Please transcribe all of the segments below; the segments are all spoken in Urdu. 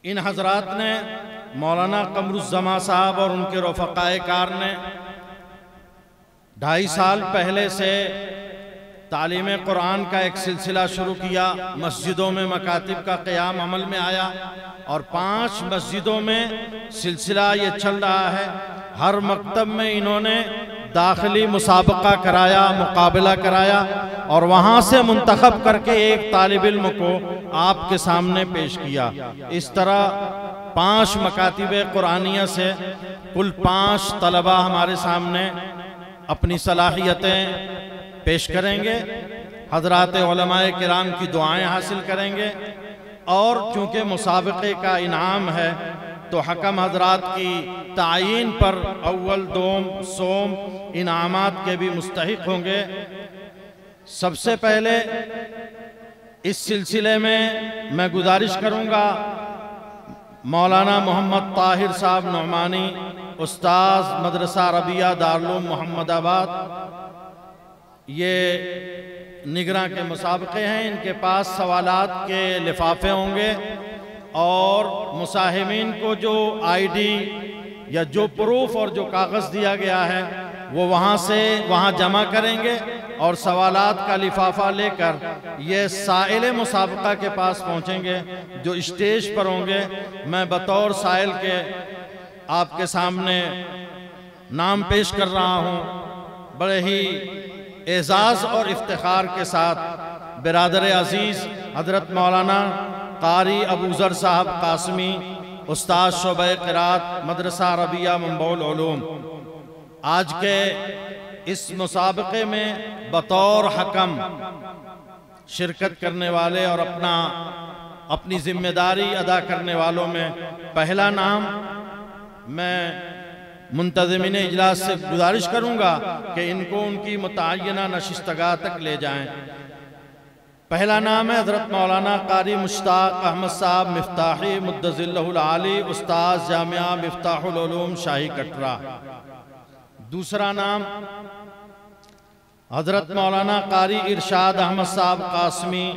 ان حضرات نے مولانا قمر الزمان صاحب اور ان کے رفقائے کار نے 2.5 سال پہلے سے تعلیم قرآن کا ایک سلسلہ شروع کیا۔ مسجدوں میں مکاتب کا قیام عمل میں آیا اور 5 مسجدوں میں سلسلہ یہ چل رہا ہے۔ ہر مکتب میں انہوں نے داخلی مسابقہ کرایا، مقابلہ کرایا اور وہاں سے منتخب کر کے ایک طالب علم کو آپ کے سامنے پیش کیا۔ اس طرح 5 مکاتب قرآنیہ سے کل 5 طلبہ ہمارے سامنے اپنی صلاحیتیں پیش کریں گے، حضرات علماء کرام کی دعائیں حاصل کریں گے، اور چونکہ مسابقے کا انعام ہے تو حکم حضرات کی تعیین پر اول، دوم، سوم انعامات کے بھی مستحق ہوں گے۔ سب سے پہلے اس سلسلے میں گزارش کروں گا مولانا محمد طاہر صاحب نعمانی، استاذ مدرسہ ربیہ دارالعلوم محمد آباد، یہ نگراں کے مسابقے ہیں، ان کے پاس سوالات کے لفافے ہوں گے اور مساہمین کو جو آئی ڈی یا جو پروف اور جو کاغذ دیا گیا ہے وہ وہاں جمع کریں گے اور سوالات کا لفافہ لے کر یہ سائل مسابقہ کے پاس پہنچیں گے جو اسٹیج پر ہوں گے۔ میں بطور سائل کے آپ کے سامنے نام پیش کر رہا ہوں، بڑے ہی اعزاز اور افتخار کے ساتھ برادر عزیز حضرت مولانا قاری ابو ذر صاحب قاسمی، استاذ شعبہ قرات مدرسہ ربیہ منبع العلوم، آج کے اس مسابقے میں بطور حکم شرکت کرنے والے اور اپنی ذمہ داری ادا کرنے والوں میں پہلا نام میں منتظمین اجلاس سے گزارش کروں گا کہ ان کو ان کی متعینہ نشستگاہ تک لے جائیں۔ پہلا نام ہے حضرت مولانا قاری مشتاق احمد صاحب مفتاحی مدظلہ العالی، استاذ جامعہ مفتاح العلوم شاہی کٹرا۔ دوسرا نام حضرت مولانا قاری ارشاد احمد صاحب قاسمی،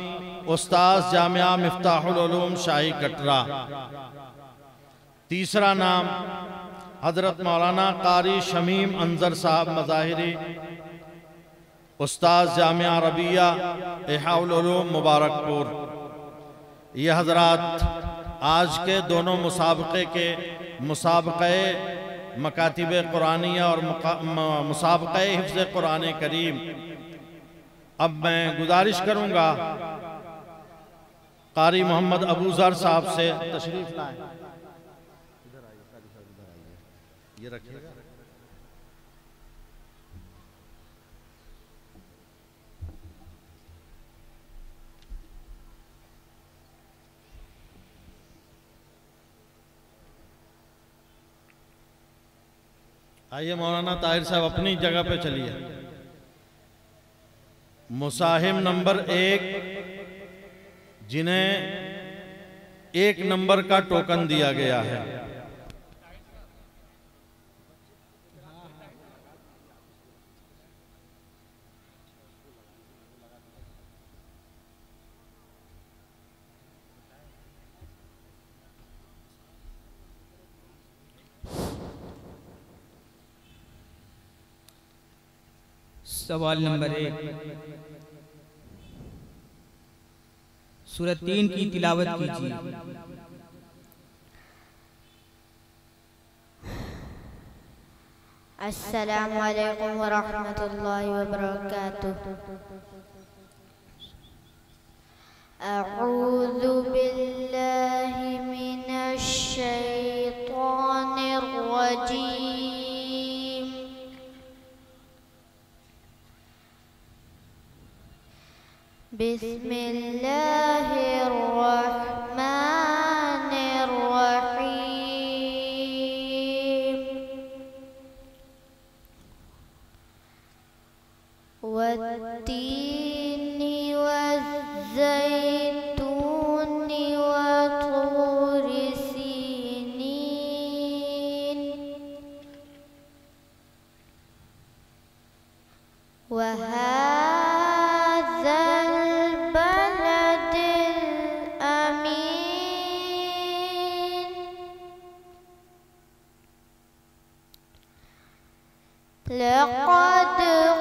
استاذ جامعہ مفتاح العلوم شاہی کٹرا۔ تیسرا نام حضرت مولانا قاری شمیم انظر صاحب مظاہری، استاذ جامعہ ربیہ احیاء العلوم مبارک پور۔ یہ حضرات آج کے دونوں مسابقے مکاتب قرآنیہ اور مسابقہ حفظ قرآن کریم۔ اب میں گزارش کروں گا قاری محمد ابو ذر صاحب سے تشریف لائیں۔ یہ رکھیے گا۔ آئیے مولانا طاہر صاحب اپنی جگہ پہ چلیے۔ مساہم نمبر 1 جنہیں 1 نمبر کا ٹوکن دیا گیا ہے، سوال نمبر 1 سورۃ 3 کی تلاوت کیجیے۔ السلام علیکم ورحمۃ اللہ وبرکاتہ۔ اعوذ باللہ من الشیطان الرجیم۔ بسم اللہ الرحمن الرحیم۔ والتین والزیتون وطور سینین وهذا البلد لقد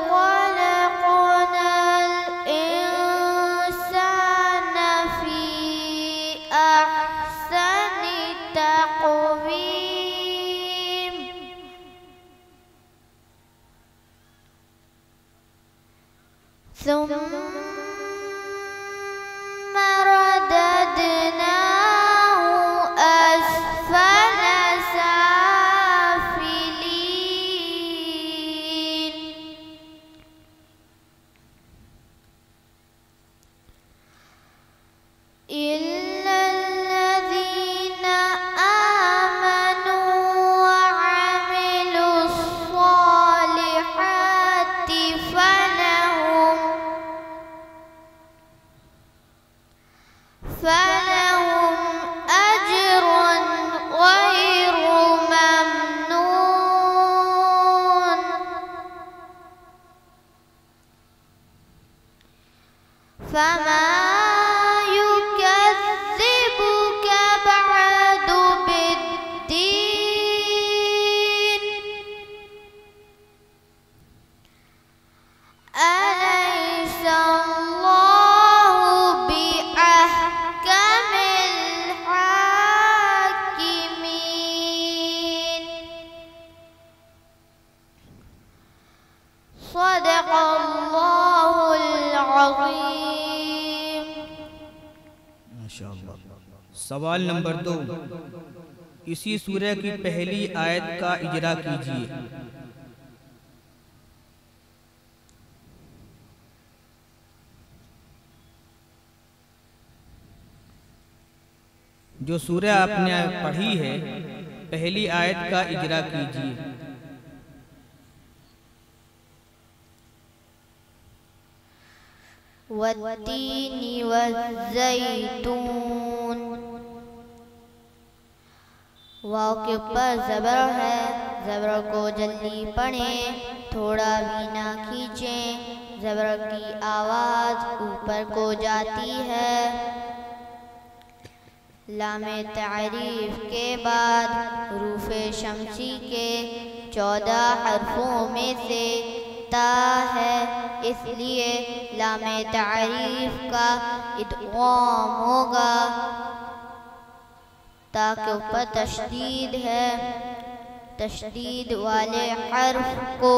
خلقنا الإنسان في أحسن تقويم ثم رددناه أسفل سافلين إلا الذين آمنوا وعملوا الصالحات فلهم أجر غير ممنون فما يكذبك بعد بالدين أليس الله بأحكم الحاكمين صدق الله العظيم. ماشاءاللہ. سوال نمبر 2 اسی سورہ کی پہلی آیت کا اجرا کیجیے. جو سورہ آپ نے پڑھی ہے پہلی آیت کا اجرا کیجیے. والتین والزیتون واو کے اوپر زبر ہے، زبر کو جلدی پڑھیں، تھوڑا بھی نہ کھینچیں. زبر کی آواز اوپر کو جاتی ہے. لام تعریف کے بعد حروف شمسی کے 14 حرفوں میں سے تا ہے، اس لیے لام تعریف کا ادغام ہوگا. تا کے اوپر تشدید ہے. تشدید والے حرف کو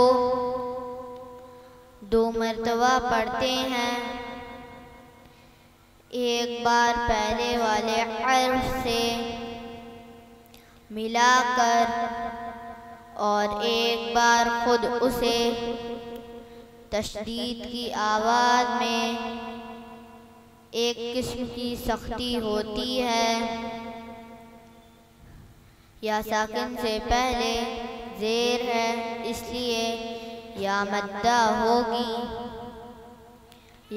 2 مرتبہ پڑھتے ہیں. ایک بار پہلے والے حرف سے ملا کر اور ایک بار خود اسے. تشدید کی آواز میں ایک قسم کی سختی ہوتی ہے. یا ساکن سے پہلے زیر ہے، اس لیے یا مدہ ہوگی.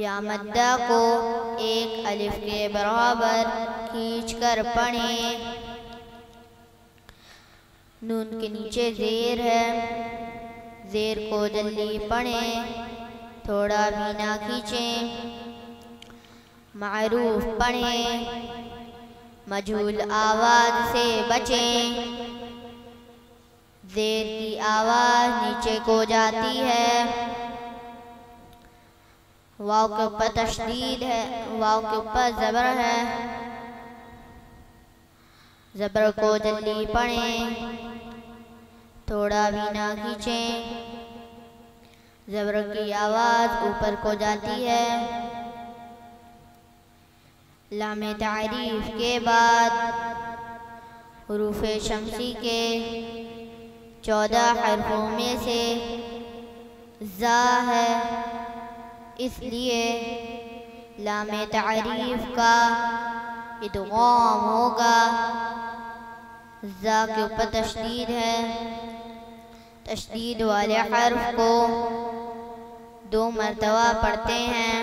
یا مدہ کو ایک الف کے برابر کھینچ کر پڑھیں. نون کے نیچے زیر ہے، زیر کو جلدی پڑھیں، تھوڑا بھی نہ کھینچیں. معروف پڑھیں، مجہول آواز سے بچیں. زیر کی آواز نیچے کو جاتی ہے. واو کے اوپر تشدید ہے، واو کے اوپر زبر ہے. زبر کو جلدی پڑھیں، تھوڑا بھی نہ کھینچیں. زبر کی آواز اوپر کو جاتی ہے. لام تعریف کے بعد حروف شمسی کے 14 حرفوں میں سے زا ہے، اس لیے لام تعریف کا ادغام ہوگا. زا کے اوپر تشدید ہے. تشدید والے حرف کو 2 مرتبہ پڑھتے ہیں.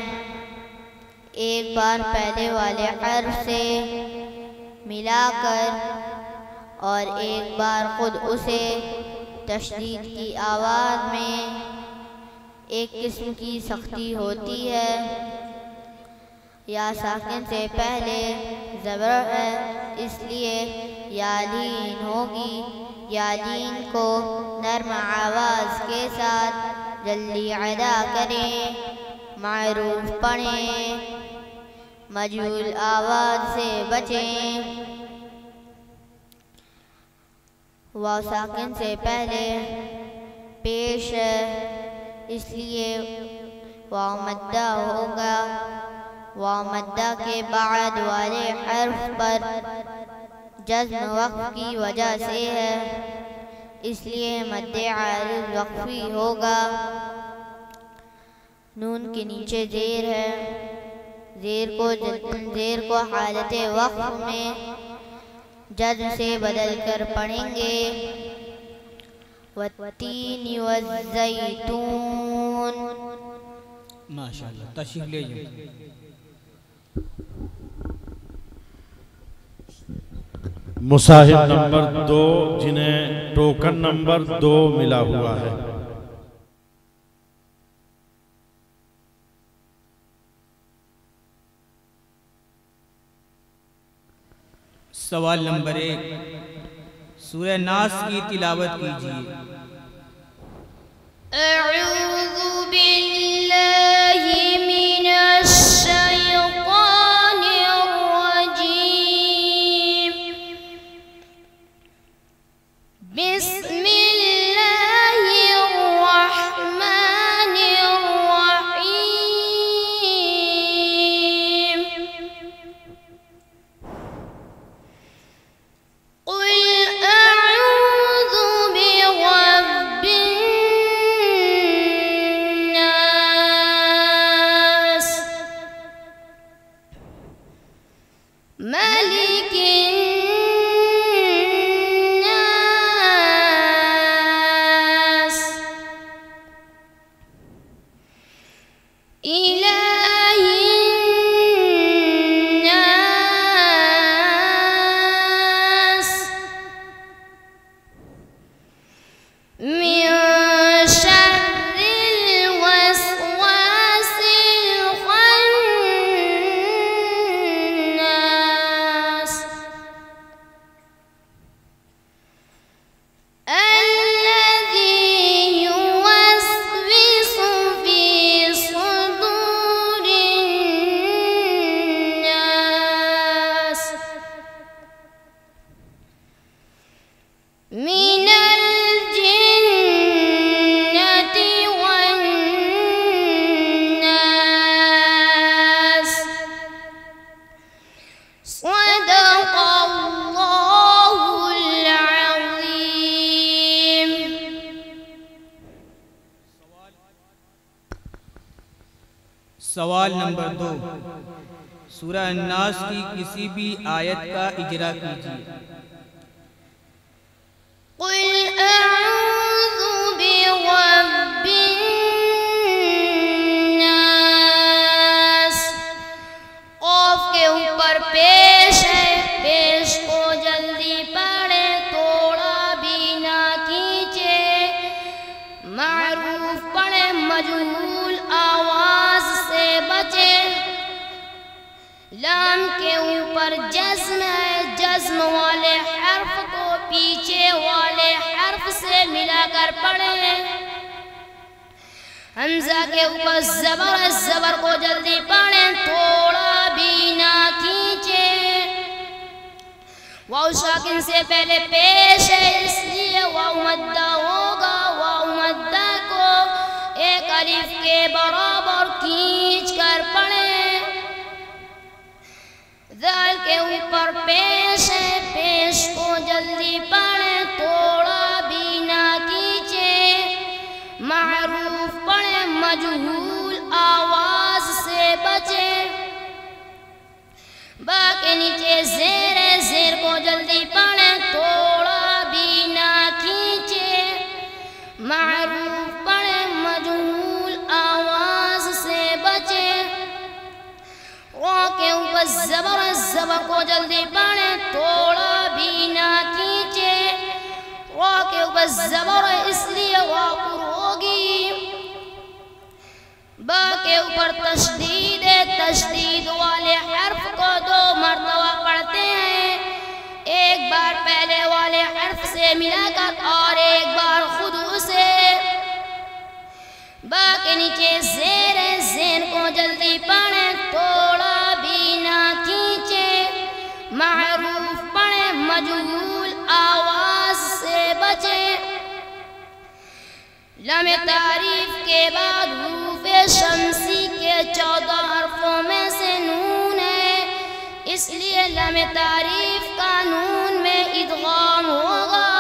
ایک بار پہلے والے حرف سے ملا کر اور ایک بار خود اسے. تشدید کی آواز میں ایک قسم کی سختی ہوتی ہے. یا ساکن سے پہلے زبر ہے، اس لیے یا لین ہوگی. یا لین کو نرم آواز کے ساتھ جلدی ادا کریں، معروف پڑھیں، مجہول آواز سے بچیں۔ واو ساکن سے پہلے پیش ہے اس لیے واو مدہ ہوگا۔ واو مدہ کے بعد والے حرف پر جزم وقف کی وجہ سے ہے، اس لیے مد عارض وقفی ہوگا۔ نون کے نیچے زیر ہے، زیر کو حالت وقف میں جزم سے بدل کر پڑھیں گے۔ والتین والزیتون۔ ماشاءاللہ، تشریف لے جائیں۔ مصاحب نمبر 2 جنہیں ٹوکن نمبر 2 ملا ہوا ہے۔ سوال نمبر 1، سورہ ناس کی تلاوت کیجیے۔ اعوذ باللہ من الشیطان الرجیم، بسم اللہ الرحمن الرحیم۔ قل اعوذ برب الناس، ملك الناس، إله الناس، من شر الوسواس الخناس، الذي يوسوس في صدور الناس من الجنة والناس۔ صدق اللہ العظیم۔ سوال نمبر 2، سورہ الناس کی کسی بھی آیت کا اجرا کیجیے۔ قل اعوذ برب الناس، قاف کے اوپر پیش ہے، پیش کو جلدی پڑھیں، توڑا بھی نہ کھینچے، معروف پڑھیں، مجہول آواز سے بچیں۔ لام کے اوپر جزم ہے، جزم والے حرف کو پیچھے والے حرف سے ملا کر پڑھیں۔ حمزہ کے اوپر زبر ہے، زبر کو جلدی پڑھیں، تھوڑا بھی نہ کھینچے۔ واو ساکن سے پہلے پیش ہے اس لیے واو مدہ ہوگا۔ واو مدہ کو ایک الف کے برابر کھینچ کر پڑھیں۔ ذال کے اوپر پیش ہے، پیش کو جلدی پڑھیں، تھوڑا بھی نہ کھینچے، معروف پڑھیں، مجہول آواز سے بچیں۔ با کے نیچے زیر ہے، زیر کو جلدی پڑھیں، تھوڑا بھی نہ کھینچے، معروف پڑھیں، مجہول آواز سے بچیں۔ را کے اوپر زبر ہے، زبر کو جلدی پڑھیں، تھوڑا بھی نہ کھینچے، را کے اوپر زبر ہے اس لیے را پر ہوگی۔ با کے اوپر تشدید ہے، تشدید والے حرف کو 2 مرتبہ پڑھتے ہیں، ایک بار پہلے والے حرف حرف سے ملا کر اور ایک بار خود اسے با کے نیچے زیر زین کو جلدی پڑھیں، تھوڑا بھی نہ کھینچے، معروف پڑھیں، مجہول آواز سے بچیں۔ لام تعریف کے بعد حروف شمسی کے 14 حرفوں میں سے نون ہے، اس لیے لام تعریف کا نون میں ادغام ہوگا۔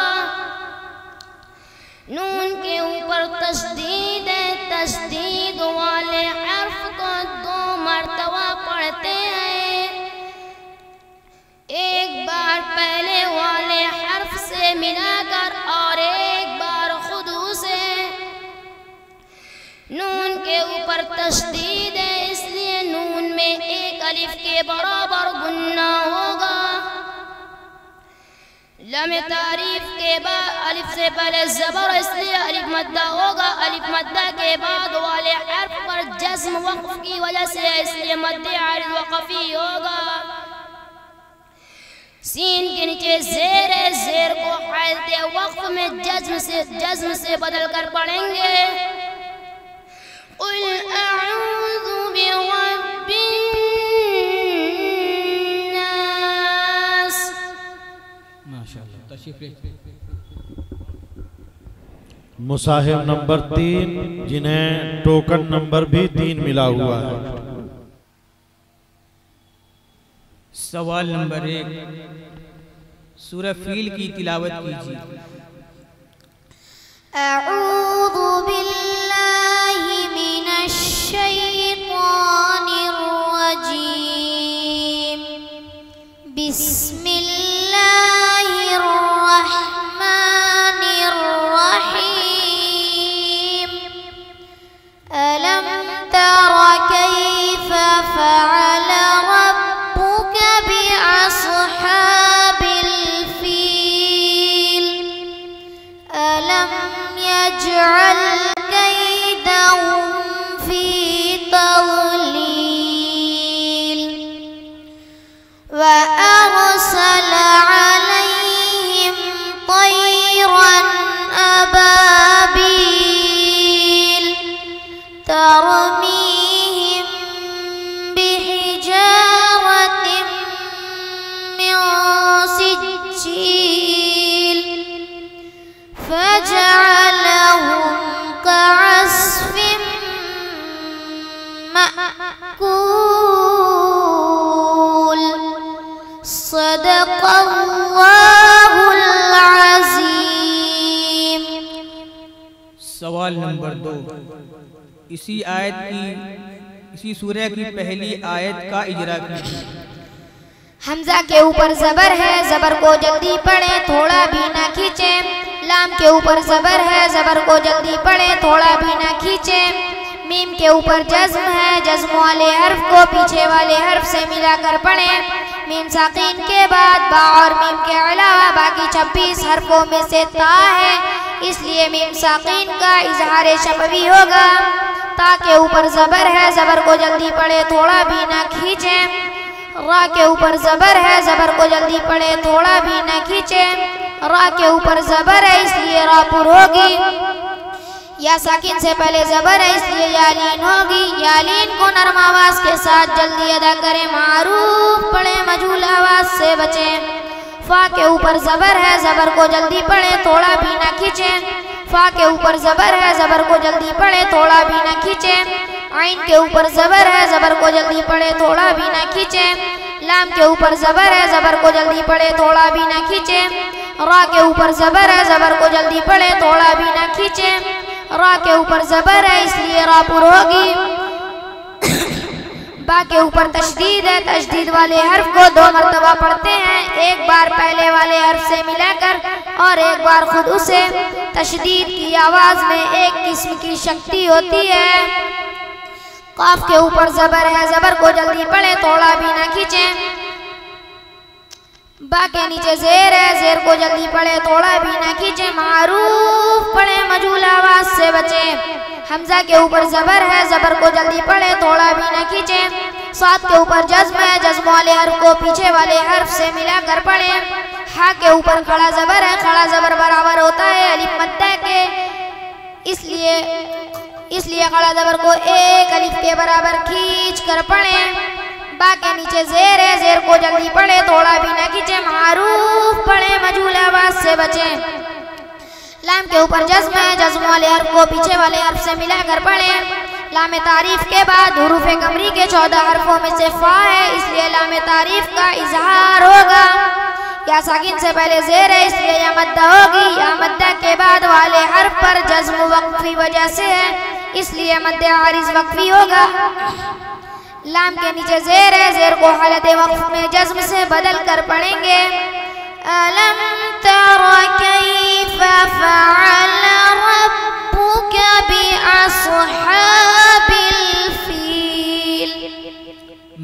نون کے اوپر تشدید ہے، تشدید والے حرف کو 2 مرتبہ پڑھتے ہیں، ایک بار پہلے والے حرف سے ملا کر اور ایک بار خود اسے۔ نون کے اوپر تشدید ہے، اس لیے نون میں 1 الف کے برابر گننا ہوگا۔ لام تعریف کے بعد الف سے پہلے زبر، اس لیے الف مدہ ہوگا۔ الف مدہ کے بعد والے حرف پر جزم وقف کی وجہ سے، اس لیے مد عارض وقفی ہوگا۔ سین کے نیچے زیر ہے، زیر کو حالت وقف میں جزم سے بدل کر پڑھیں گے۔ قل اعوذ برب الناس۔ ماشاءاللہ، تشریف لے۔ مصاحف نمبر 3 جنہیں ٹوکن نمبر بھی 3 ملا ہوا ہے۔ سوال نمبر 1، سورہ فیل کی تلاوت کیجیے۔ اعوذ باللہ من الشیطان الرجیم، بسم اللہ الرحمن الرحیم، الم تر کیف فعل ربک بأصحاب الفیل، الم يجعل كيدهم في تضليل، وأرسل عليهم طيرا أبابيل ترميهم بحجارة من سجيل فجعلهم كعصف مأكول۔ صدق اللہ العظیم۔ سوال نمبر 2، اسی سورہ کی پہلی آیت کا اجرا کیجیے۔ حمزہ کے اوپر زبر ہے، زبر کو جلدی پڑھیں، تھوڑا بھی نہ کھینچیں۔ لام کے اوپر زبر ہے، زبر کو جلدی پڑھیں، تھوڑا بھی نہ کھینچیں۔ میم کے اوپر جزم ہے، جزم والے حرف کو پیچھے والے حرف سے ملا کر پڑھیں۔ میم ساکن کے بعد با اور میم کے علاوہ باقی 26 حرفوں میں سے تا ہے، اس لیے میم ساکن کا اظہار شفوی ہوگا۔ تا کے اوپر زبر ہے، زبر کو جلدی پڑھیں، تھوڑا بھی نہ کھینچیں۔ را کے اوپر زبر ہے، زبر کو جلدی پڑھیں، تھوڑا بھی نہ کھینچیں۔ را کے اوپر زبر ہے، اس لیے را پر ہوگی۔ یا ساکن سے پہلے زبر ہے، اس لیے یالین ہوگی۔ یالین کو نرم آواز کے ساتھ جلدی ادا کریں، معروف پڑھیں، مجہول آواز سے بچیں۔ فا کے اوپر زبر ہے، زبر کو جلدی پڑھیں، تھوڑا بھی نہ کھینچیں۔ فا کے اوپر زبر ہے، زبر کو جلدی پڑھیں، تھوڑا بھی نہ کھینچیں۔ عین کے اوپر زبر ہے، زبر کو جلدی پڑھیں، تھوڑا بھی نہ کھینچیں۔ لام کے اوپر زبر ہے، زبر کو جلدی پڑھیں، تھوڑا بھی نہ کھینچیں۔ را کے اوپر زبر ہے، زبر کو جلدی پڑھیں، تھوڑا بھی نہ کھینچیں۔ را کے اوپر زبر ہے، اس لیے را پر ہوگی۔ با کے اوپر تشدید ہے، تشدید والے حرف کو 2 مرتبہ پڑھتے ہیں، ایک بار پہلے والے حرف سے ملا کر اور ایک بار خود اسے۔ تشدید کی آواز میں ایک قسم کی شکتی ہوتی ہے۔ قاف کے اوپر زبر ہے، زبر کو جلدی پڑھیں، تھوڑا بھی نہ کھینچیں۔ با کے نیچے زیر ہے، زیر کو جلدی پڑھیں، تھوڑا بھی نہ کھینچیں، معروف پڑھیں، مجہول آواز سے بچیں۔ حمزہ کے اوپر زبر ہے، زبر کو جلدی پڑھیں، تھوڑا بھی نہ کھینچیں۔ صاد کے اوپر جزم ہے، جزم والے حرف کو پیچھے والے حرف سے ملا کر پڑھیں۔ ہا کے اوپر کھڑا زبر ہے، کھڑا زبر برابر ہوتا ہے الف مدہ کے، اس لیے کھڑا زبر کو ایک الف کے برابر کھینچ کر پڑھیں۔ با کے نیچے زیر ہے، زیر کو جلدی پڑھیں، تھوڑا بھی نہ کھینچیں، معروف پڑھیں، مجہول آواز سے بچیں۔ لام کے اوپر جزم ہے، جزم والے حرف کو پیچھے والے حرف سے ملا کر پڑھیں۔ لام تعریف کے بعد حروف قمری کے 14 حرفوں میں سے فا ہے، اس لیے لام تعریف کا اظہار ہوگا۔ یا ساکن سے پہلے زیر ہے، اس لیے یا مدہ ہوگی۔ یا مدہ کے بعد والے حرف پر جزم وقفی وجہ سے ہے، اس لیے مد عارض وقفی ہوگا۔ لام کے نیچے زیر ہے، زیر کو حالت وقف میں جزم سے بدل کر پڑھیں گے۔ أَلَمْ تَرَ كَيْفَ فَعَلَ رَبُّكَ بِأَصْحَابِ الْفِيلِ۔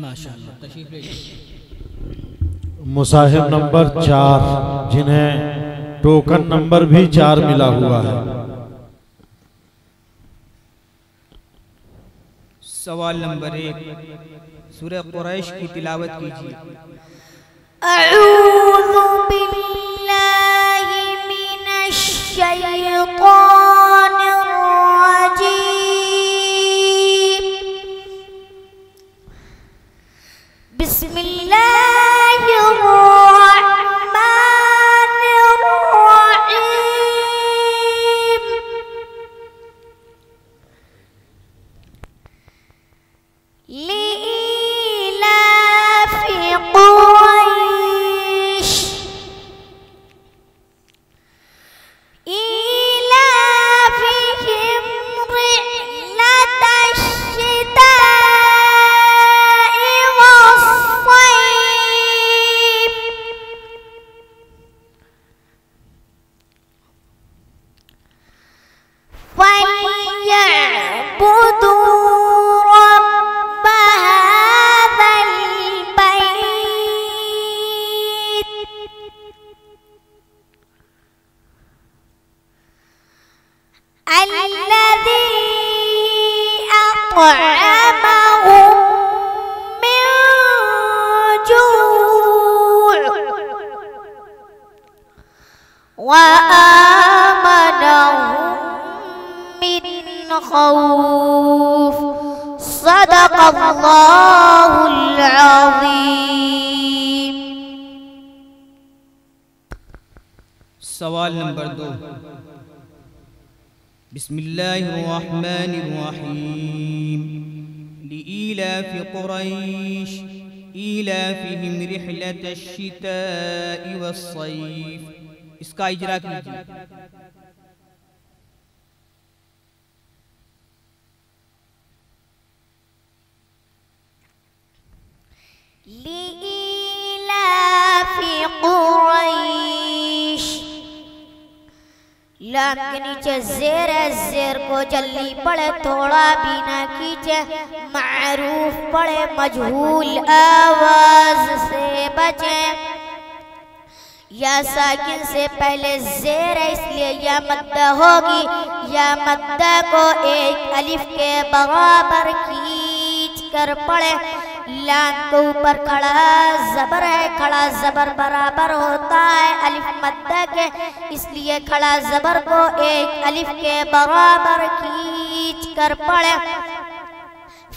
ماشاءاللہ، تشریف لے جائیں۔ مصاحب نمبر 4 جنہیں ٹوکن نمبر بھی 4 ملا ہوا ہے۔ سوال نمبر 1 سورہ قریش کی تلاوت کیجیے۔ اعوذ باللہ من الشیطان الرجیم، بسم اللہ الرحمن الرحیم، لإيلاف قريش إيلافهم رحلة الشتاء والصيف، فليعبدوا رب هذا البيت الذي أطعمهم من جوع وآمنهم من خوف، صدق اللہ العظیم۔ سوال نمبر 2 بسم اللہ الرحمن الرحیم، لإیلاف قریش ایلافہم رحلة الشتاء والصیف، اس کا اجرا کیجیے۔ لإيلاف قریش، لام کے نیچے زیر ہے، زیر کو جلدی پڑھے، تھوڑا بھی نہ کھینچے، معروف پڑھے، مجہول آواز سے بچیں۔ یا ساکن سے پہلے زیر ہے، اس لیے یا مدہ ہوگی۔ یا مدہ کو ایک الف کے برابر کھینچ کر پڑھے۔ لام کے اوپر کھڑا زبر ہے، کھڑا زبر برابر ہوتا ہے الف مدہ کے، اس لیے کھڑا زبر کو ایک الف کے برابر کھینچ کر پڑھے۔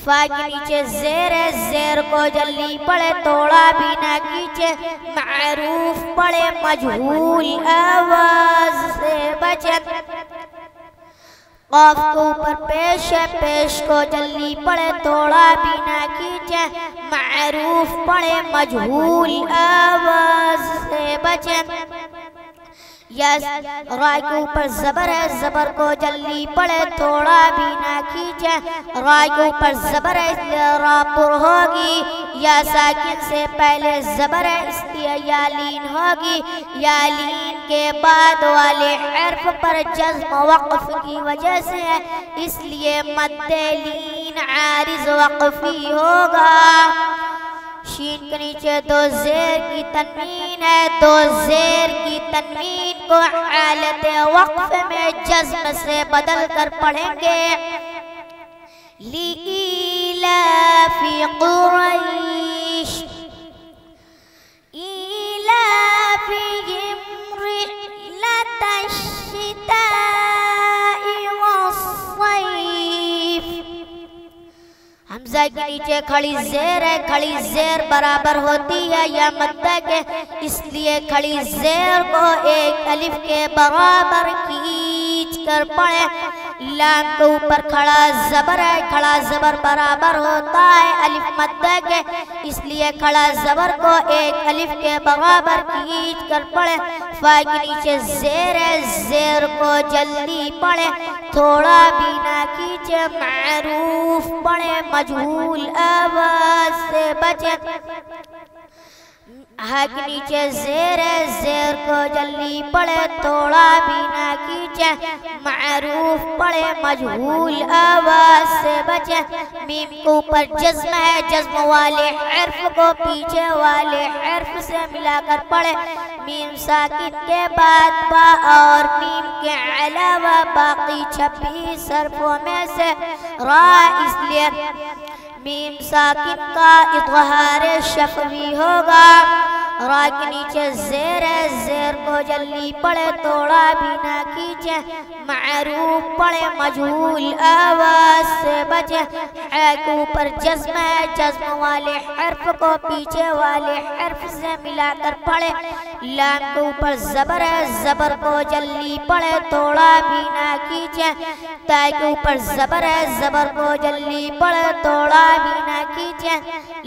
فا کے نیچے زیر ہے، زیر کو جلدی پڑھے، توڑا بھی نہ کھینچے، معروف پڑھے، مجہول آواز سے بچے۔ قاف کو اوپر پیش ہے، پیش کو جلدی پڑھے، توڑا بھی نہ کھینچے، معروف پڑھے، مجہول آواز سے بچے۔ یا را کے اوپر زبر ہے، زبر کو جلدی پڑھے، تھوڑا بھی نہ کھینچے، را کے اوپر زبر ہے، اس لیے را پر ہوگی۔ یا ساکن سے پہلے زبر ہے، اس لیے یا لین ہوگی۔ یا لین کے بعد والے حرف پر جزم وقف کی وجہ سے ہے، اس لیے مد لین عارض وقفی ہوگا۔ شین کے نیچے دو زیر کی تنوین ہے، دو زیر کی تنوین کو حالت وقف میں جزم سے بدل کر پڑھیں گے۔ لإیلاف قریش ایلافہم حمزہ کے نیچے کھڑی زیر ہے، کھڑی زیر برابر ہوتی ہے یا مدہ کے، اس لیے کھڑی زیر کو ایک الف کے برابر کھینچ کر پڑھیں۔ لام کے اوپر کھڑا زبر ہے، کھڑا زبر برابر ہوتا ہے الف مدہ کے، اس لیے کھڑا زبر کو ایک الف کے برابر کھینچ کر پڑھیں۔ فا کے نیچے زیر ہے، زیر کو جلدی پڑھیں، تھوڑا بھی نہ کھینچے، معروف پڑھیں، مجہول آواز سے بچیں۔ ہا کے نیچے زیر ہے، زیر کو جلدی پڑھے، تھوڑا بھی نہ کھینچے، معروف پڑھے، مجہول آواز سے بچے۔ میم کے اوپر جزم ہے، جزم والے حرف کو پیچھے والے حرف سے ملا کر پڑھے۔ میم ساکن کے بعد با اور میم کے علاوہ باقی 26 حرفوں میں سے را، اس لیے میم ساکن کا اظہار شفوی ہوگا۔ را کے نیچے زیر ہے، زیر کو جلدی پڑھے، تھوڑا بھی نہ کھینچے، معروف پڑھے، مجہول آواز سے بچے۔ اے کے اوپر جزم ہے، جزم والے حرف کو پیچھے والے حرف سے ملا کر پڑھے۔ لام کے اوپر زبر ہے، زبر کو جلدی پڑھے، تھوڑا بھی نہ کھینچے۔ تا کے اوپر زبر ہے، زبر کو جلدی پڑھے، تھوڑا بھی نہ کھینچے۔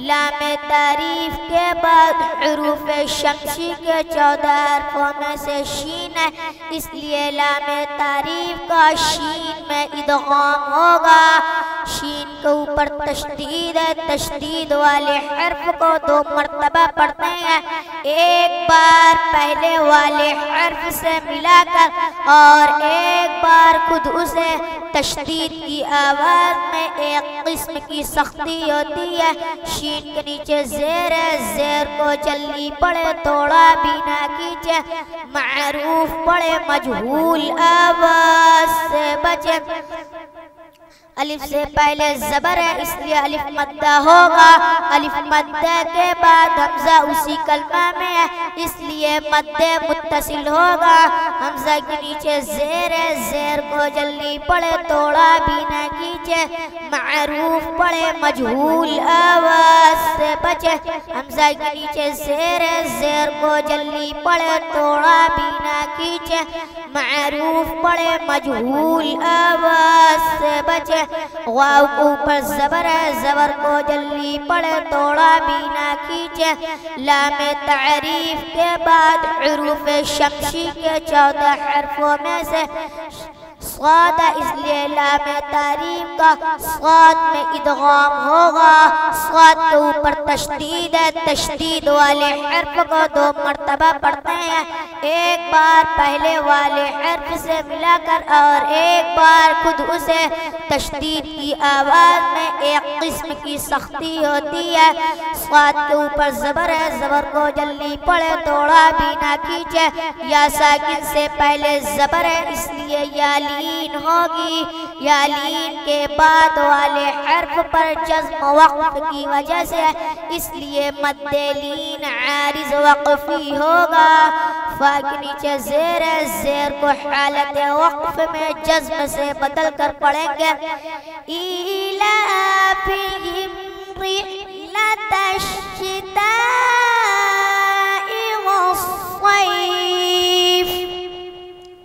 لام تعریف کے بعد حروف شمسی کے 14 حرفوں میں سے شین ہے، اس لیے لام تعریف کا شین میں ادغام ہوگا۔ شین کے اوپر تشدید ہے، تشدید والے حرف کو 2 مرتبہ پڑھتے ہیں، ایک بار پہلے والے حرف سے ملا کر اور ایک بار خود اسے۔ تشدید کی آواز میں ایک قسم کی سختی ہوتی ہے۔ شین کے نیچے زیر ہے، زیر کو جلدی پڑھے، تھوڑا بھی نہ کھینچے، معروف پڑھے، مجہول آواز سے بچے۔ الف سے پہلے زبر ہے، اس لیے الف مدہ ہوگا۔ الف مدہ کے بعد حمزہ اسی کلمہ میں ہے، اس لیے مدہ متصل ہوگا۔ حمزہ کے نیچے زیر ہے، زیر کو جلدی پڑھے، تھوڑا بھی نہ کھینچے، معروف پڑھے، مجہول آواز سے بچے۔ حمزہ کے نیچے زیر ہے، زیر کو جلدی پڑھے، تھوڑا بھی نہ کھینچے، معروف پڑھے، مجہول آواز سے بچے۔ واو کے اوپر زبر ہے، زبر کو جلدی پڑھے، تھوڑا بھی نہ کھینچے۔ لام تعریف کے بعد حروف شمسی کے 14 حرفوں میں سے صاد ہے، اس لیے لام تعریف کا صاد میں ادغام ہوگا۔ صاد کے اوپر تشدید ہے، تشدید والے حرف کو 2 مرتبہ پڑھتے ہیں، ایک بار پہلے والے حرف سے ملا کر اور ایک بار خود اسے۔ تشدید کی آواز میں ایک قسم کی سختی ہوتی ہے۔ صاد کے اوپر زبر ہے، زبر کو جلدی پڑھے، تھوڑا بھی نہ کھینچے۔ یا ساکن سے پہلے زبر ہے، اس لیے یا لین ہوگی۔ یا لین کے بعد والے حرف پر جزم وقف کی وجہ سے، اس لیے مد لین عارض وقفی ہوگا۔ فا کے نیچے زیر ہے، زیر کو حالت وقف میں جزم سے بدل کر پڑھیں گے۔ ایلافہم رحلۃ الشتاء والصیف۔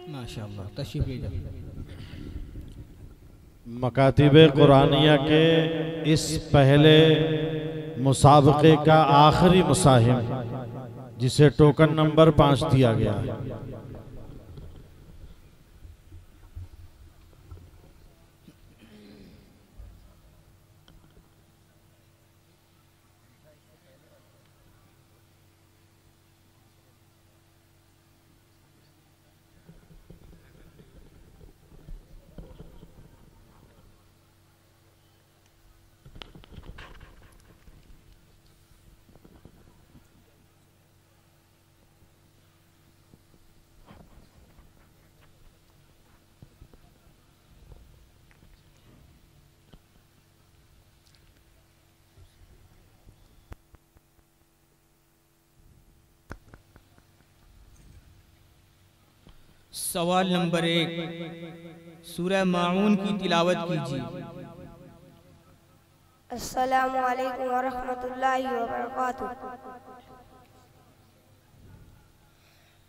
ماشاءاللہ، تشریف لے جائیں۔ مکاتب قرآنیہ کے اس پہلے مسابقے کا آخری مساہم، جسے ٹوکن نمبر 5 دیا گیا ہے، سوال نمبر 1، سورہ ماعون کی تلاوت کیجیے۔ السلام علیکم ورحمۃ اللہ وبرکاتہ۔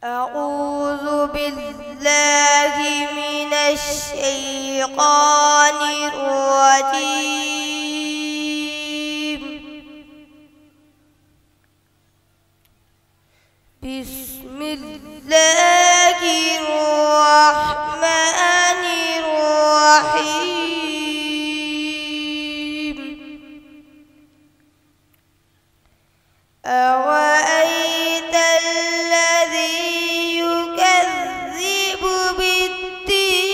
اعوذ باللہ من الشیطان الرجیم، بسم اللہ الرحمن الرحیم۔ أرأيت الذي يكذب بالدين،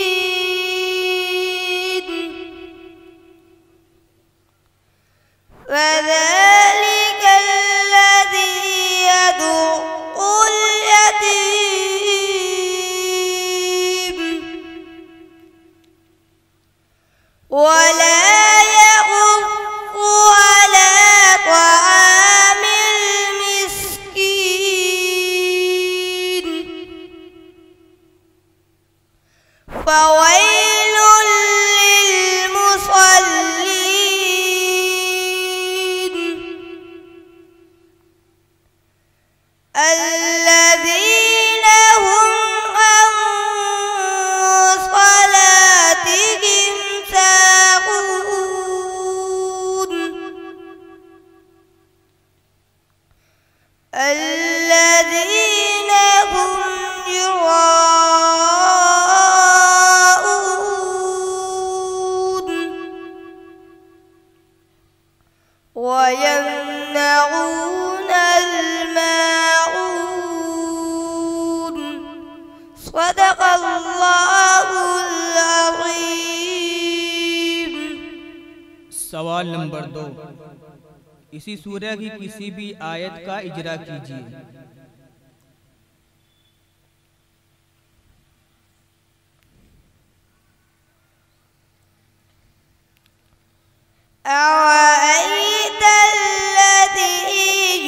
فذلك الذي يدع اليتيم ولا يحض على طعام المسكين، فويل للمصلين الذين هم عن صلاتهم ساهون، الذين هم يراءون ويمنعون الماعون۔ صدق اللہ العظیم۔ سوال نمبر 2، اسی سورہ کی کسی بھی آیت کا اجرا کیجیے۔ أرأيت الذي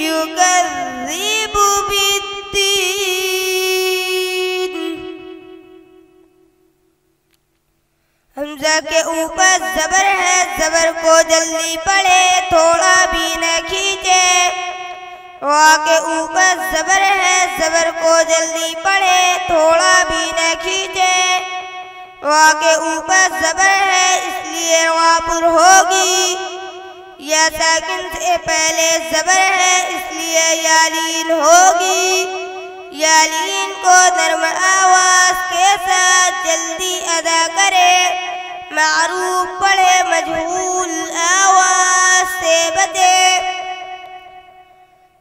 يكذب بالدين، حمزہ کے اوپر زبر ہے، زبر کو جلدی پڑھے، تھوڑا بھی نہ کھینچے۔ وا کے اوپر زبر ہے، زبر کو جلدی پڑھے، تھوڑا بھی نہ کھینچے۔ وا کے اوپر زبر ہے اس لیے وا پر ہوگی، یا ساکن سے پہلے زبر ہے اس لیے یا لین ہوگی۔ یا لین کو نرم آواز کے ساتھ جلدی ادا کرے، معروف پڑھے، مجہول آواز سے بچے۔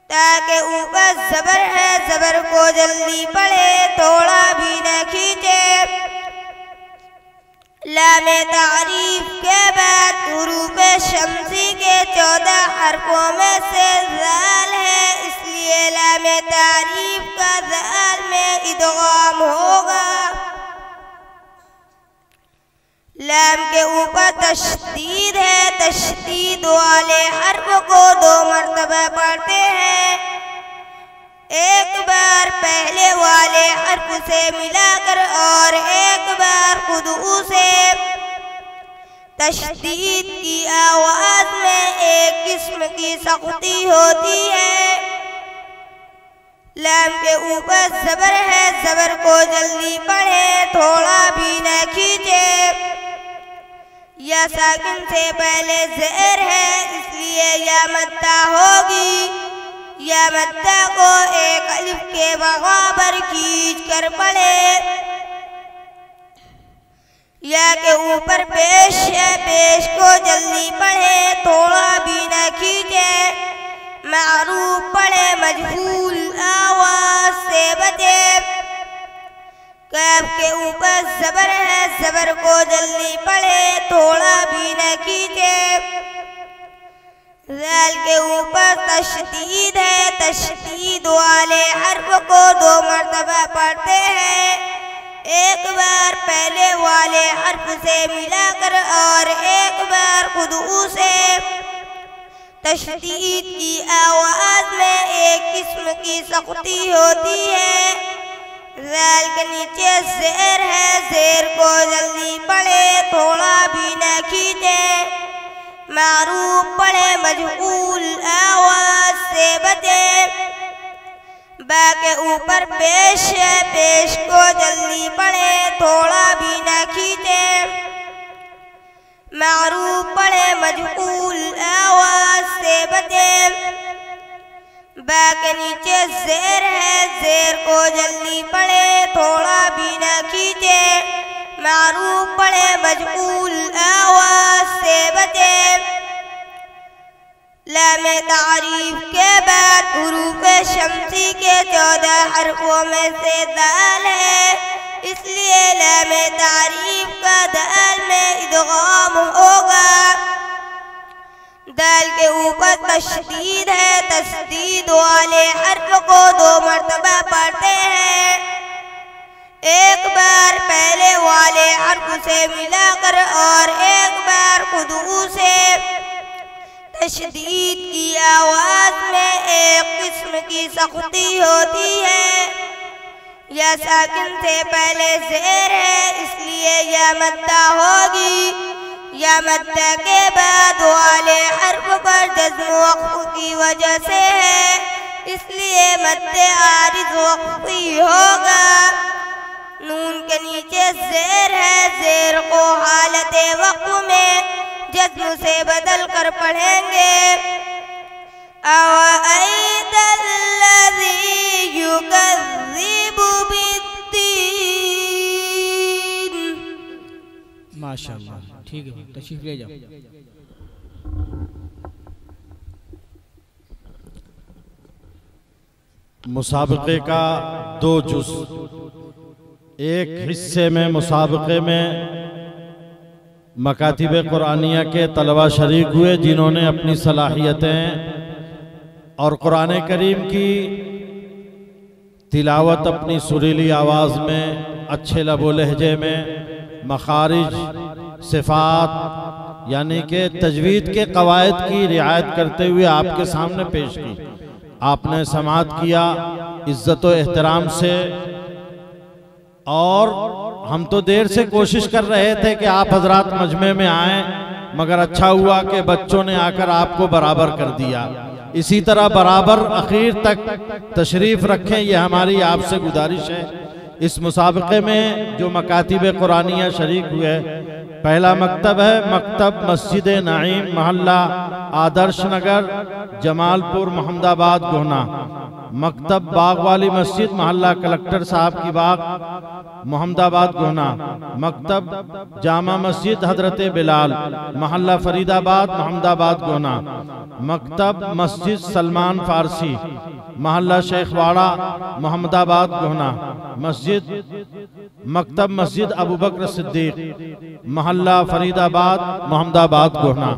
تاکہ اوپر زبر ہے، زبر کو جلدی پڑھے، تھوڑا بھی نہ کھینچے۔ لام تعریف کے بعد حروف شمسی کے 14 حرفوں میں سے ذال ہے، اس لیے لام تعریف کا ذال میں ادغام ہوگا۔ لام کے اوپر تشدید ہے، تشدید والے حرف کو 2 مرتبہ پڑھتے ہیں، ایک بار پہلے والے حرف سے ملا کر اور ایک بار خود اسے۔ تشدید کی آواز میں ایک قسم کی سختی ہوتی ہے۔ لام کے اوپر زبر ہے، زبر کو جلدی پڑھے، تھوڑا بھی نہ کھینچے۔ یا ساکن سے پہلے زیر ہے اس لیے یا مدہ ہوگی، یا مدہ کو ایک الف کے برابر کھینچ کر پڑھے۔ یا کے اوپر پیش ہے، پیش کو جلدی پڑھے، تھوڑا بھی نہ کھینچے۔ معروف پڑھے، مجہول آواز سے بچے۔ کاف کے اوپر زبر ہے، زبر کو جلدی پڑھے، تھوڑا بھی نہ کھینچے۔ ذال کے اوپر تشدید ہے، تشدید والے حرف کو 2 مرتبہ پڑھتے ہیں، ایک بار پہلے والے حرف سے ملا کر اور ایک بار خود اسے۔ تشدید کی آواز میں ایک قسم کی سختی ہوتی ہے۔ ذال کے نیچے زیر ہے، زیر کو جلدی پڑھے، تھوڑا بھی نہ کھینچے۔ معروف پڑھے مجہول آواز سے بچے با کے اوپر پیش ہے پیش کو جلدی پڑھے تھوڑا بھی نہ کھینچے معروف پڑھے مجہول آواز سے بچے با کے نیچے زیر ہے زیر کو جلدی پڑھے تھوڑا بھی نہ کھینچے معروف پڑھے مجہول آواز سے بچے لام تعریف کے بعد حروف شمسی کے 14 حرفوں میں سے دال ہے اس لیے لام تعریف کا دال میں ادغام ہوگا دال کے اوپر تشدید ہے تشدید والے حرف کو 2 مرتبہ پڑھتے ہیں ایک بار پہلے والے حرف سے ملا کر اور ایک بار خود سے تشدید کی آواز میں ایک قسم کی سختی ہوتی ہے یا ساکن سے پہلے زیر ہے اس لیے یا مدہ ہوگی یا مدہ کے بعد والے حرف پر جزم وقف کی وجہ سے ہے اس لیے مدہ عارض وقفی ہوگا نون کے نیچے زیر ہے زیر کو حالت وقف میں جزم سے بدل کر پڑھیں گے أَوَأَيْتَ الَّذِي يُكَذِّبُ بِالدِّينِ ماشاءاللہ ٹھیک ہے تشریف لے جاؤ مسابقے کا 2 جز ایک حصے میں مسابقے میں مکاتب قرآنیہ کے طلبہ شریک ہوئے جنہوں نے اپنی صلاحیتیں اور قرآن کریم کی تلاوت اپنی سریلی آواز میں اچھے لب و لہجے میں مخارج صفات یعنی کہ تجوید کے قواعد کی رعایت کرتے ہوئے آپ کے سامنے پیش کی آپ نے سماعت کیا عزت و احترام سے اور ہم تو دیر سے کوشش کر رہے تھے کہ آپ حضرات مجمع میں آئیں مگر اچھا ہوا کہ بچوں نے آ کر آپ کو برابر کر دیا اسی طرح برابر اخیر تک تشریف رکھیں یہ ہماری آپ سے گزارش ہے اس مسابقے میں جو مکاتب قرآنیہ شریک ہوئے پہلا مکتب ہے مکتب مسجد نعیم محلہ آدرش نگر جمال پور محمد آباد گونا مکتب باغ والی مسجد محلہ کلکٹر صاحب کی باغ محمد آباد گونا مکتب جامع مسجد حضرت بلال محلہ فرید آباد محمد آباد گونا مکتب مسجد سلمان فارسی محلہ شیخ واڑہ محمد آباد گونا مکتب مسجد ابو بکر صدیق محلہ فرید آباد محمد آباد گونا